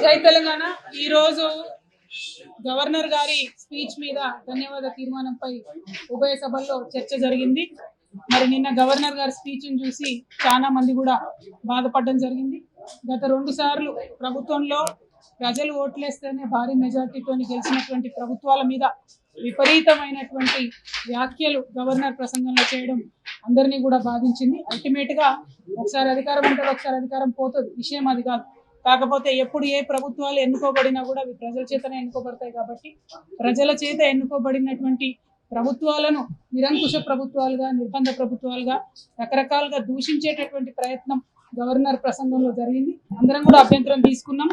జై తెలంగాణ. ఈ రోజు గవర్నర్ గారి స్పీచ్ మీద ధన్యవాద తీర్మానంపై ఉభయ సభల్లో చర్చ జరిగింది. మరి నిన్న గవర్నర్ గారి స్పీచ్ ని చూసి చాలా మంది కూడా బాధపడడం జరిగింది. గత 2 సార్లు ప్రభుత్వంలో ప్రజలు ఓట్లేస్తేనే భారీ మెజార్టీతో గెలిచినటువంటి ప్రభుత్వాల మీద విపరీతమైనటువంటి వ్యాఖ్యలు గవర్నర్ ప్రసంగంలో చేయడం అందరినీ కూడా బాధించింది. అల్టిమేట్ గా ఒకసారి అధికారం ఉంటుంది, ఒకసారి అధికారం పోతుంది, విషయం అది కాదు. కాకపోతే ఎప్పుడు ఏ ప్రభుత్వాలు ఎన్నుకోబడినా కూడా అవి ప్రజల చేతనే ఎన్నుకోబడతాయి. కాబట్టి ప్రజల చేత ఎన్నుకోబడినటువంటి ప్రభుత్వాలను నిరంకుశ ప్రభుత్వాలుగా, నిర్బంధ ప్రభుత్వాలుగా రకరకాలుగా దూషించేటటువంటి ప్రయత్నం గవర్నర్ ప్రసంగంలో జరిగింది. అందరం కూడా అభ్యంతరం తీసుకున్నాం.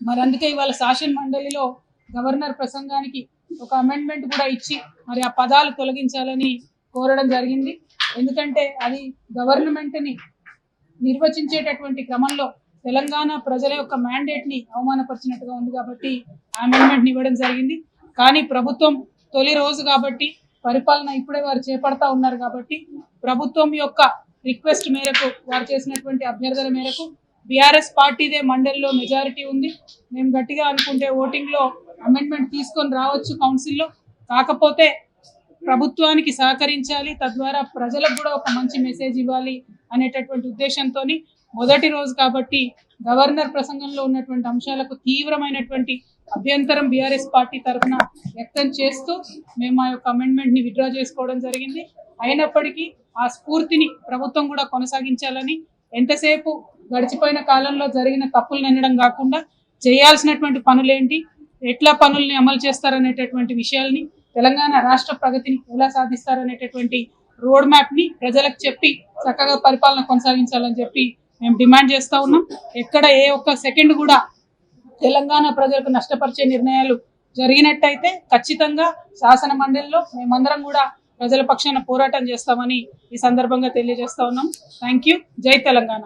మరి అందుకే ఇవాళ శాసన మండలిలో గవర్నర్ ప్రసంగానికి ఒక అమెండ్మెంట్ కూడా ఇచ్చి మరి ఆ పదాలు తొలగించాలని కోరడం జరిగింది. ఎందుకంటే అది గవర్నమెంట్ ని నిర్వచించేటటువంటి క్రమంలో తెలంగాణ ప్రజల యొక్క మ్యాండేట్ ని అవమానపరిచినట్టుగా ఉంది. కాబట్టి అమెండ్మెంట్ ని ఇవ్వడం జరిగింది. కానీ ప్రభుత్వం తొలి రోజు కాబట్టి పరిపాలన ఇప్పుడే వారు చేపడతా ఉన్నారు. కాబట్టి ప్రభుత్వం యొక్క రిక్వెస్ట్ మేరకు, వారు చేసినటువంటి అభ్యర్థన మేరకు బీఆర్ఎస్ పార్టీదే మండలిలో మెజారిటీ ఉంది. మేము గట్టిగా అనుకుంటే ఓటింగ్ లో అమెండ్మెంట్ తీసుకొని రావచ్చు కౌన్సిల్లో. కాకపోతే ప్రభుత్వానికి సహకరించాలి, తద్వారా ప్రజలకు కూడా ఒక మంచి మెసేజ్ ఇవ్వాలి అనేటటువంటి ఉద్దేశంతో మొదటి రోజు కాబట్టి గవర్నర్ ప్రసంగంలో ఉన్నటువంటి అంశాలకు తీవ్రమైనటువంటి అభ్యంతరం బీఆర్ఎస్ పార్టీ తరఫున వ్యక్తం చేస్తూ మేము ఆ యొక్క అమెండ్మెంట్ ని విత్డ్రా చేసుకోవడం జరిగింది. అయినప్పటికీ ఆ స్ఫూర్తిని ప్రభుత్వం కూడా కొనసాగించాలని, ఎంతసేపు గడిచిపోయిన కాలంలో జరిగిన తప్పులను ఎన్నడం కాకుండా చేయాల్సినటువంటి పనులేంటి, ఎట్లా పనుల్ని అమలు చేస్తారనేటటువంటి విషయాల్ని, తెలంగాణ రాష్ట్ర ప్రగతిని ఎలా సాధిస్తారనేటటువంటి రోడ్ మ్యాప్ ని ప్రజలకు చెప్పి చక్కగా పరిపాలన కొనసాగించాలని చెప్పి మేము డిమాండ్ చేస్తా ఉన్నాం. ఎక్కడ ఏ ఒక్క సెకండ్ కూడా తెలంగాణ ప్రజలకు నష్టపరిచే నిర్ణయాలు జరిగినట్టయితే ఖచ్చితంగా శాసన మండలిలో మేమందరం కూడా ప్రజల పక్షాన పోరాటం చేస్తామని ఈ సందర్భంగా తెలియజేస్తా ఉన్నాం. Thank you. జై తెలంగాణ.